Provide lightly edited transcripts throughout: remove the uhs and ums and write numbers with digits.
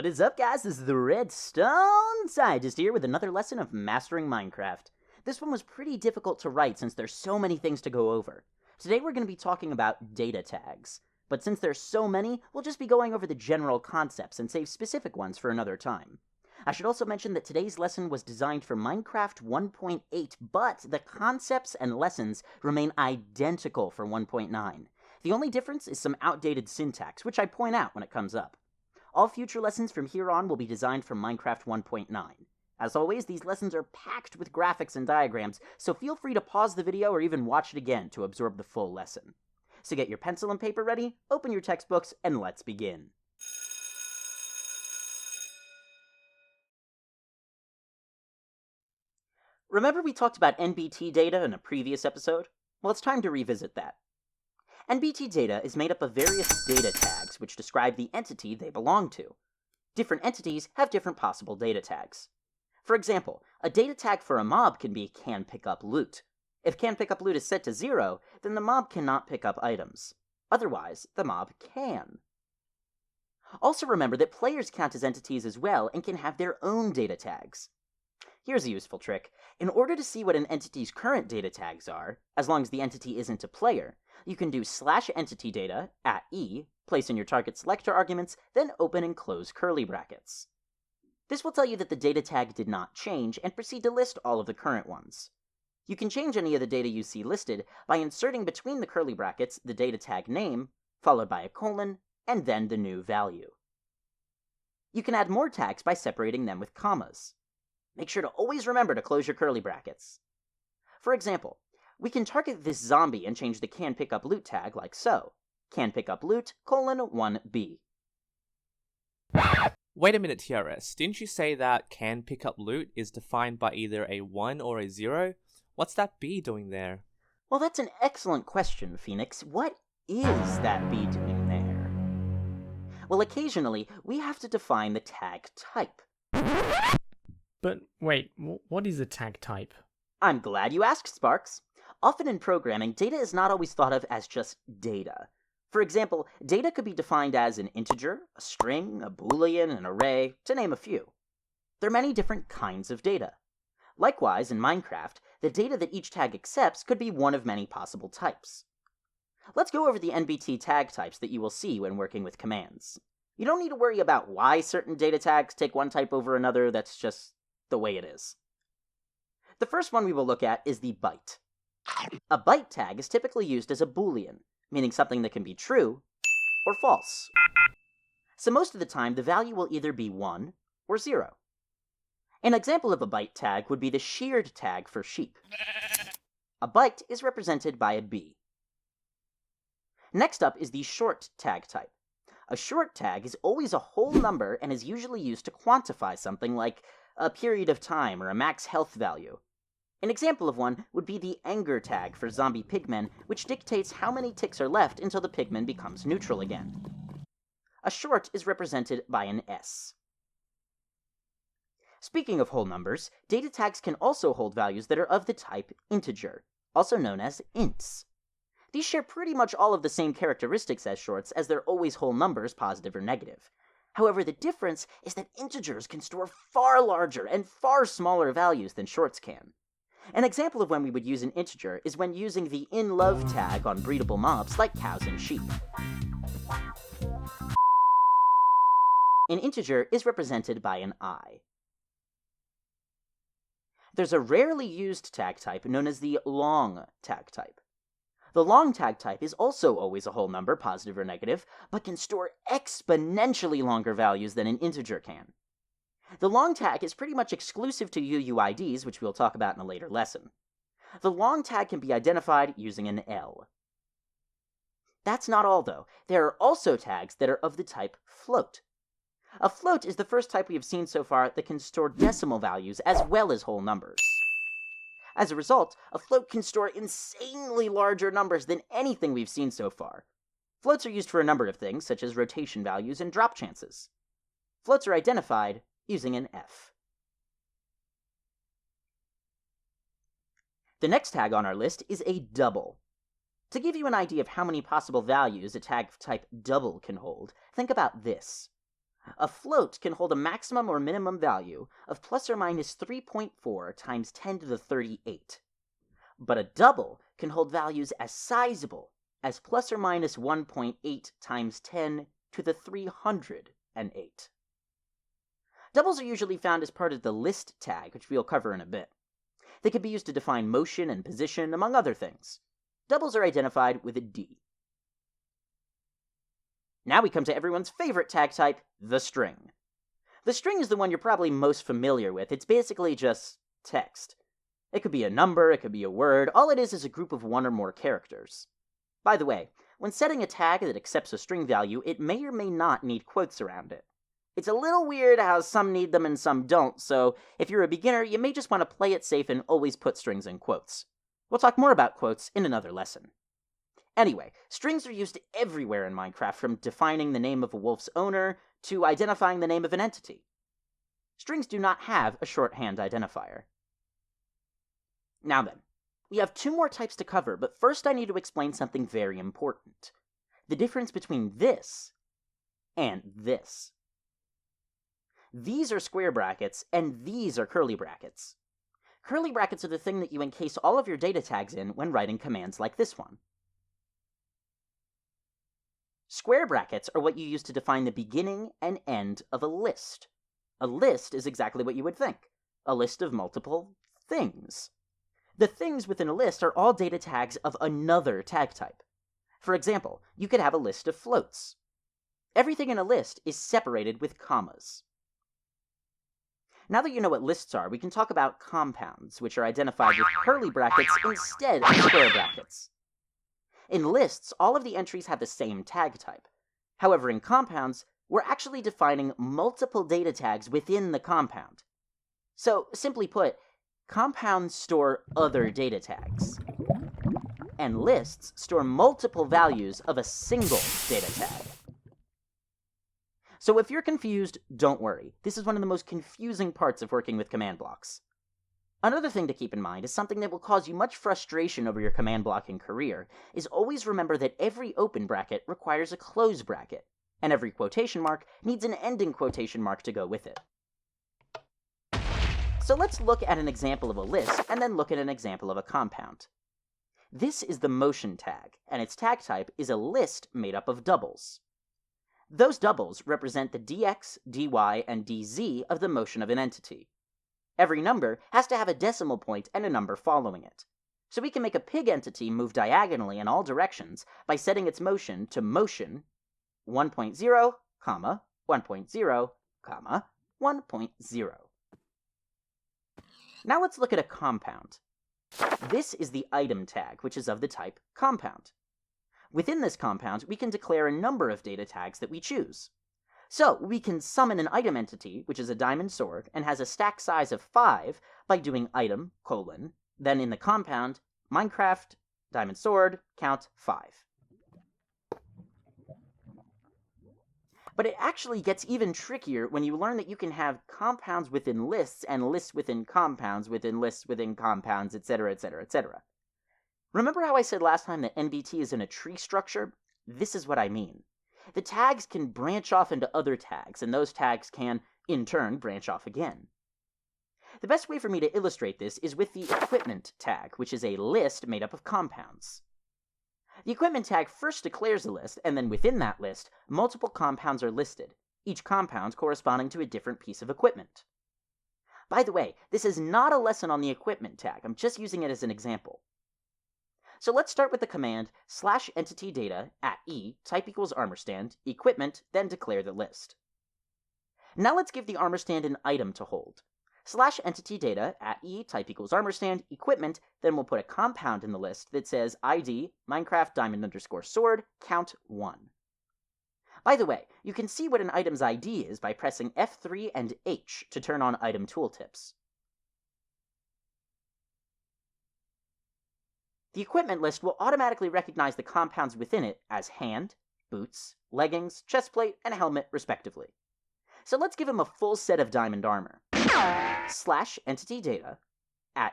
What is up, guys? This is the Redstone Scientist here with another lesson of Mastering Minecraft. This one was pretty difficult to write since there's so many things to go over. Today we're going to be talking about data tags. But since there's so many, we'll just be going over the general concepts and save specific ones for another time. I should also mention that today's lesson was designed for Minecraft 1.8, but the concepts and lessons remain identical for 1.9. The only difference is some outdated syntax, which I point out when it comes up. All future lessons from here on will be designed for Minecraft 1.9. As always, these lessons are packed with graphics and diagrams, so feel free to pause the video or even watch it again to absorb the full lesson. So get your pencil and paper ready, open your textbooks, and let's begin. Remember we talked about NBT data in a previous episode? Well, it's time to revisit that. NBT data is made up of various data tags which describe the entity they belong to. Different entities have different possible data tags. For example, a data tag for a mob can be can pick up loot. If can pick up loot is set to 0, then the mob cannot pick up items. Otherwise, the mob can. Also remember that players count as entities as well and can have their own data tags. Here's a useful trick. In order to see what an entity's current data tags are, as long as the entity isn't a player, you can do /entitydata @e, place in your target selector arguments, then open and close curly brackets. This will tell you that the data tag did not change and proceed to list all of the current ones. You can change any of the data you see listed by inserting between the curly brackets the data tag name, followed by a colon, and then the new value. You can add more tags by separating them with commas. Make sure to always remember to close your curly brackets. For example, we can target this zombie and change the can pick up loot tag like so. Can pick up loot, :1b. Wait a minute, TRS. Didn't you say that can pick up loot is defined by either a 1 or a 0? What's that B doing there? Well, that's an excellent question, Phoenix. What is that B doing there? Well, occasionally, we have to define the tag type. But wait, what is a tag type? I'm glad you asked, Sparks. Often in programming, data is not always thought of as just data. For example, data could be defined as an integer, a string, a boolean, an array, to name a few. There are many different kinds of data. Likewise, in Minecraft, the data that each tag accepts could be one of many possible types. Let's go over the NBT tag types that you will see when working with commands. You don't need to worry about why certain data tags take one type over another, that's just the way it is. The first one we will look at is the byte. A byte tag is typically used as a boolean, meaning something that can be true or false. So most of the time, the value will either be 1 or 0. An example of a byte tag would be the sheared tag for sheep. A byte is represented by a B. Next up is the short tag type. A short tag is always a whole number and is usually used to quantify something like a period of time or a max health value. An example of one would be the anger tag for zombie pigmen, which dictates how many ticks are left until the pigman becomes neutral again. A short is represented by an S. Speaking of whole numbers, data tags can also hold values that are of the type integer, also known as ints. These share pretty much all of the same characteristics as shorts, as they're always whole numbers, positive or negative. However, the difference is that integers can store far larger and far smaller values than shorts can. An example of when we would use an integer is when using the in-love tag on breedable mobs like cows and sheep. An integer is represented by an I. There's a rarely used tag type known as the long tag type. The long tag type is also always a whole number, positive or negative, but can store exponentially longer values than an integer can. The long tag is pretty much exclusive to UUIDs, which we'll talk about in a later lesson. The long tag can be identified using an L. That's not all, though. There are also tags that are of the type float. A float is the first type we have seen so far that can store decimal values as well as whole numbers. As a result, a float can store insanely larger numbers than anything we've seen so far. Floats are used for a number of things, such as rotation values and drop chances. Floats are identified using an F. The next tag on our list is a double. To give you an idea of how many possible values a tag type double can hold, think about this. A float can hold a maximum or minimum value of plus or minus 3.4 times 10 to the 38. But a double can hold values as sizable as plus or minus 1.8 times 10 to the 308. Doubles are usually found as part of the list tag, which we'll cover in a bit. They can be used to define motion and position, among other things. Doubles are identified with a D. Now we come to everyone's favorite tag type, the string. The string is the one you're probably most familiar with. It's basically just text. It could be a number, it could be a word. All it is a group of one or more characters. By the way, when setting a tag that accepts a string value, it may or may not need quotes around it. It's a little weird how some need them and some don't, so if you're a beginner, you may just want to play it safe and always put strings in quotes. We'll talk more about quotes in another lesson. Anyway, strings are used everywhere in Minecraft, from defining the name of a wolf's owner to identifying the name of an entity. Strings do not have a shorthand identifier. Now then, we have two more types to cover, but first I need to explain something very important. The difference between this and this. These are square brackets, and these are curly brackets. Curly brackets are the thing that you encase all of your data tags in when writing commands like this one. Square brackets are what you use to define the beginning and end of a list. A list is exactly what you would think. A list of multiple things. The things within a list are all data tags of another tag type. For example, you could have a list of floats. Everything in a list is separated with commas. Now that you know what lists are, we can talk about compounds, which are identified with curly brackets instead of square brackets. In lists, all of the entries have the same tag type. However, in compounds, we're actually defining multiple data tags within the compound. So, simply put, compounds store other data tags, and lists store multiple values of a single data tag. So if you're confused, don't worry. This is one of the most confusing parts of working with command blocks. Another thing to keep in mind is something that will cause you much frustration over your command blocking career, is always remember that every open bracket requires a close bracket, and every quotation mark needs an ending quotation mark to go with it. So let's look at an example of a list, and then look at an example of a compound. This is the motion tag, and its tag type is a list made up of doubles. Those doubles represent the dx, dy, and dz of the motion of an entity. Every number has to have a decimal point and a number following it. So we can make a pig entity move diagonally in all directions by setting its motion to motion 1.0, 1.0, 1.0. Now let's look at a compound. This is the item tag, which is of the type compound. Within this compound, we can declare a number of data tags that we choose. So we can summon an item entity, which is a diamond sword, and has a stack size of 5 by doing item, then in the compound, Minecraft, diamond sword, count 5. But it actually gets even trickier when you learn that you can have compounds within lists, and lists within compounds, etc., etc., etc. Remember how I said last time that NBT is in a tree structure? This is what I mean. The tags can branch off into other tags, and those tags can, in turn, branch off again. The best way for me to illustrate this is with the equipment tag, which is a list made up of compounds. The equipment tag first declares a list, and then within that list, multiple compounds are listed, each compound corresponding to a different piece of equipment. By the way, this is not a lesson on the equipment tag, I'm just using it as an example. So let's start with the command /entitydata @e type equals armor stand, equipment, then declare the list. Now let's give the armor stand an item to hold. /entitydata @e type equals armor stand, equipment, then we'll put a compound in the list that says ID, Minecraft diamond_sword, count 1. By the way, you can see what an item's ID is by pressing F3 and H to turn on item tooltips. The equipment list will automatically recognize the compounds within it as hand, boots, leggings, chestplate, and helmet, respectively. So let's give him a full set of diamond armor. /entitydata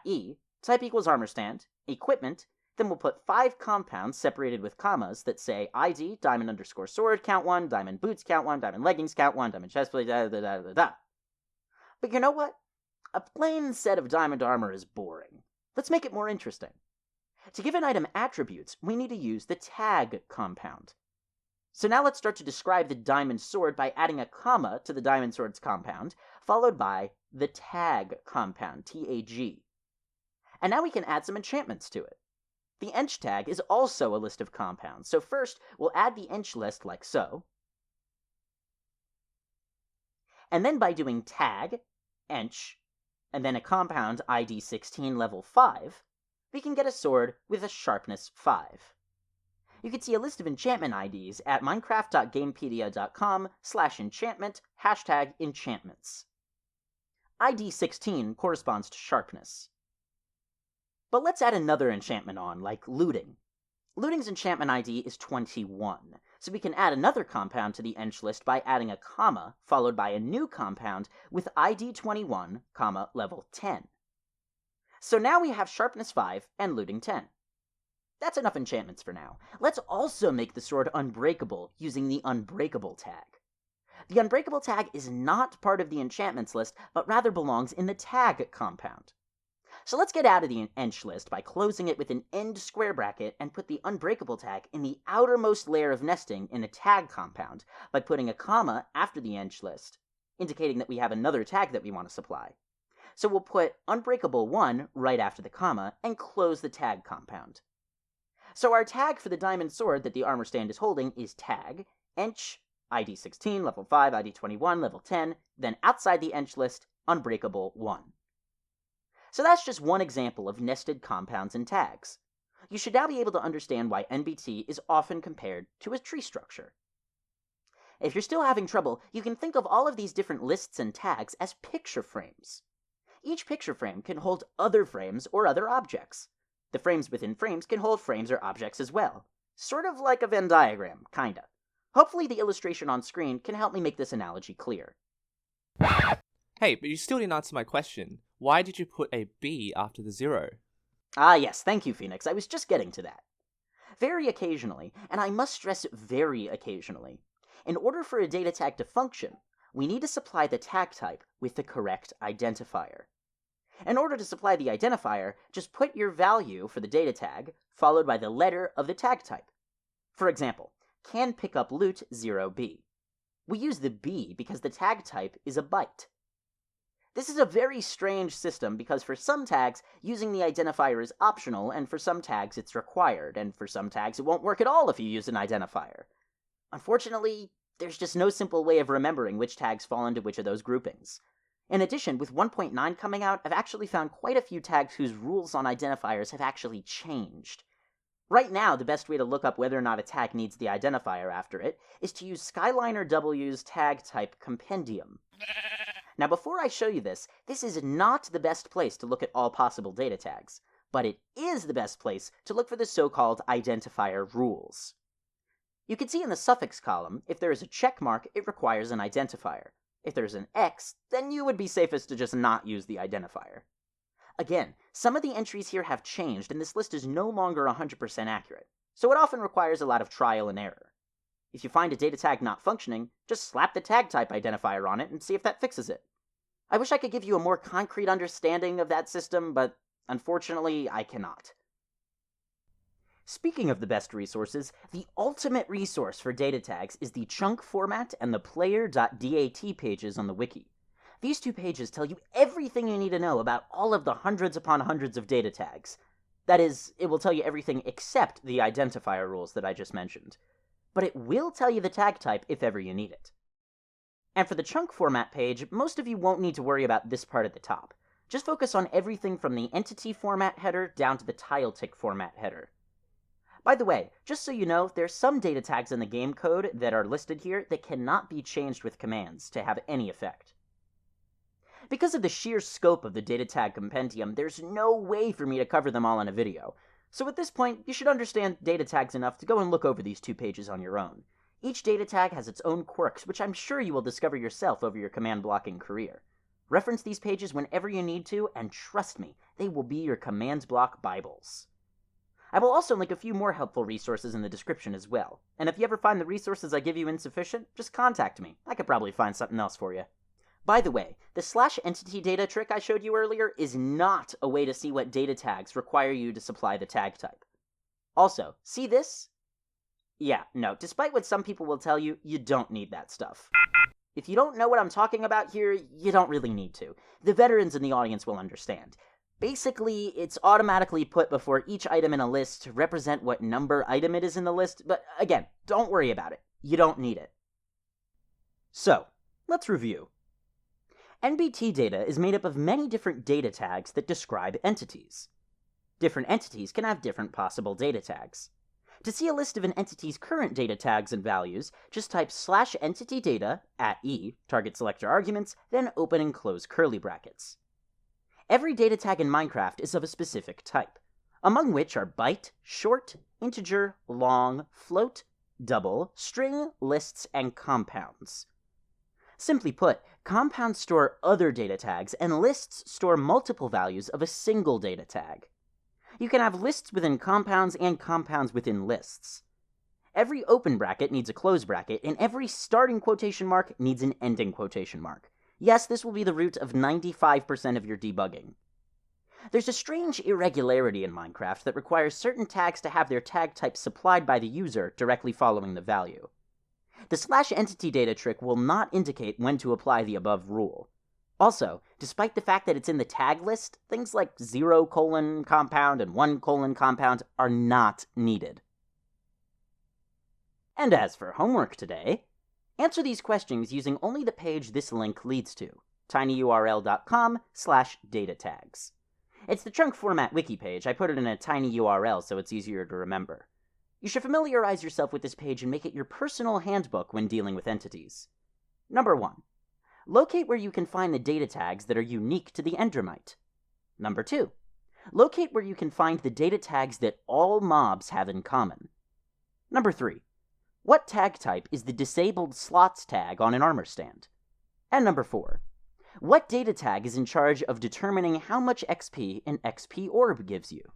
@e type equals armor stand, equipment, Then we'll put 5 compounds separated with commas that say ID, diamond underscore sword, count 1, diamond boots, count 1, diamond leggings, count 1, diamond chestplate, da da da da da. But you know what? A plain set of diamond armor is boring. Let's make it more interesting. To give an item attributes, we need to use the tag compound. So now let's start to describe the diamond sword by adding a comma to the diamond sword's compound, followed by the tag compound, T-A-G. And now we can add some enchantments to it. The ench tag is also a list of compounds, so first we'll add the ench list like so. And then by doing tag, ench, and then a compound ID 16 level 5, we can get a sword with a sharpness 5. You can see a list of enchantment IDs at minecraft.gamepedia.com/enchantment #enchantments. ID 16 corresponds to sharpness. But let's add another enchantment on, like looting. Looting's enchantment ID is 21, so we can add another compound to the ench list by adding a comma, followed by a new compound with ID 21, level 10. So now we have sharpness 5 and looting 10. That's enough enchantments for now. Let's also make the sword unbreakable using the unbreakable tag. The unbreakable tag is not part of the enchantments list, but rather belongs in the tag compound. So let's get out of the ench list by closing it with an end square bracket and put the unbreakable tag in the outermost layer of nesting in a tag compound by putting a comma after the ench list, indicating that we have another tag that we want to supply. So we'll put unbreakable 1 right after the comma and close the tag compound. So our tag for the diamond sword that the armor stand is holding is tag, ench, ID 16, level 5, ID 21, level 10, then outside the ench list, unbreakable 1. So that's just one example of nested compounds and tags. You should now be able to understand why NBT is often compared to a tree structure. If you're still having trouble, you can think of all of these different lists and tags as picture frames. Each picture frame can hold other frames or other objects. The frames within frames can hold frames or objects as well. Sort of like a Venn diagram, kinda. Hopefully the illustration on screen can help me make this analogy clear. Hey, but you still didn't answer my question. Why did you put a B after the 0? Ah yes, thank you, Phoenix. I was just getting to that. Very occasionally, and I must stress very occasionally, in order for a data tag to function, we need to supply the tag type with the correct identifier. In order to supply the identifier, just put your value for the data tag, followed by the letter of the tag type. For example, can pick up loot 0B. We use the B because the tag type is a byte. This is a very strange system because for some tags, using the identifier is optional, and for some tags it's required, and for some tags it won't work at all if you use an identifier. Unfortunately, there's just no simple way of remembering which tags fall into which of those groupings. In addition, with 1.9 coming out, I've actually found quite a few tags whose rules on identifiers have actually changed. Right now, the best way to look up whether or not a tag needs the identifier after it is to use Skyliner W's tag type compendium. Now before I show you this is not the best place to look at all possible data tags, but it is the best place to look for the so-called identifier rules. You can see in the suffix column, if there is a check mark, it requires an identifier. If there's an X, then you would be safest to just not use the identifier. Again, some of the entries here have changed, and this list is no longer 100% accurate, so it often requires a lot of trial and error. If you find a data tag not functioning, just slap the tag type identifier on it and see if that fixes it. I wish I could give you a more concrete understanding of that system, but unfortunately, I cannot. Speaking of the best resources, the ultimate resource for data tags is the chunk format and the player.dat pages on the wiki. These two pages tell you everything you need to know about all of the hundreds upon hundreds of data tags. That is, it will tell you everything except the identifier rules that I just mentioned. But it will tell you the tag type if ever you need it. And for the chunk format page, most of you won't need to worry about this part at the top. Just focus on everything from the entity format header down to the tile tick format header. By the way, just so you know, there's some data tags in the game code that are listed here that cannot be changed with commands to have any effect. Because of the sheer scope of the data tag compendium, there's no way for me to cover them all in a video. So at this point, you should understand data tags enough to go and look over these two pages on your own. Each data tag has its own quirks, which I'm sure you will discover yourself over your command blocking career. Reference these pages whenever you need to, and trust me, they will be your command block Bibles. I will also link a few more helpful resources in the description as well, and if you ever find the resources I give you insufficient, just contact me. I could probably find something else for you. By the way, the /entitydata trick I showed you earlier is not a way to see what data tags require you to supply the tag type. Also, see this? Yeah, no, despite what some people will tell you, you don't need that stuff. If you don't know what I'm talking about here, you don't really need to. The veterans in the audience will understand. Basically, it's automatically put before each item in a list to represent what number item it is in the list, but again, don't worry about it. You don't need it. So, let's review. NBT data is made up of many different data tags that describe entities. Different entities can have different possible data tags. To see a list of an entity's current data tags and values, just type /entitydata @e, target selector arguments, then open and close curly brackets. Every data tag in Minecraft is of a specific type, among which are byte, short, integer, long, float, double, string, lists, and compounds. Simply put, compounds store other data tags, and lists store multiple values of a single data tag. You can have lists within compounds and compounds within lists. Every open bracket needs a close bracket, and every starting quotation mark needs an ending quotation mark. Yes, this will be the root of 95% of your debugging. There's a strange irregularity in Minecraft that requires certain tags to have their tag type supplied by the user directly following the value. The /entitydata trick will not indicate when to apply the above rule. Also, despite the fact that it's in the tag list, things like 0:compound and 1:compound are not needed. And as for homework today, answer these questions using only the page this link leads to, tinyurl.com/datatags. It's the chunk format wiki page. I put it in a tiny URL so it's easier to remember. You should familiarize yourself with this page and make it your personal handbook when dealing with entities. Number 1. Locate where you can find the data tags that are unique to the Endermite. Number 2. Locate where you can find the data tags that all mobs have in common. Number 3. What tag type is the disabled slots tag on an armor stand? And number 4. What data tag is in charge of determining how much XP an XP orb gives you?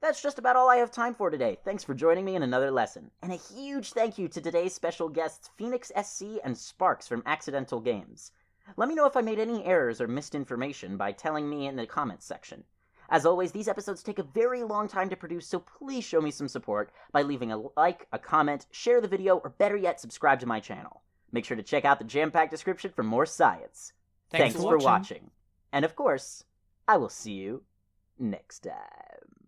That's just about all I have time for today. Thanks for joining me in another lesson. And a huge thank you to today's special guests, Phoenix SC and Sparks from Accidental Games. Let me know if I made any errors or missed information by telling me in the comments section. As always, these episodes take a very long time to produce, so please show me some support by leaving a like, a comment, share the video, or better yet, subscribe to my channel. Make sure to check out the jam-packed description for more science. Thanks for watching. And of course, I will see you next time.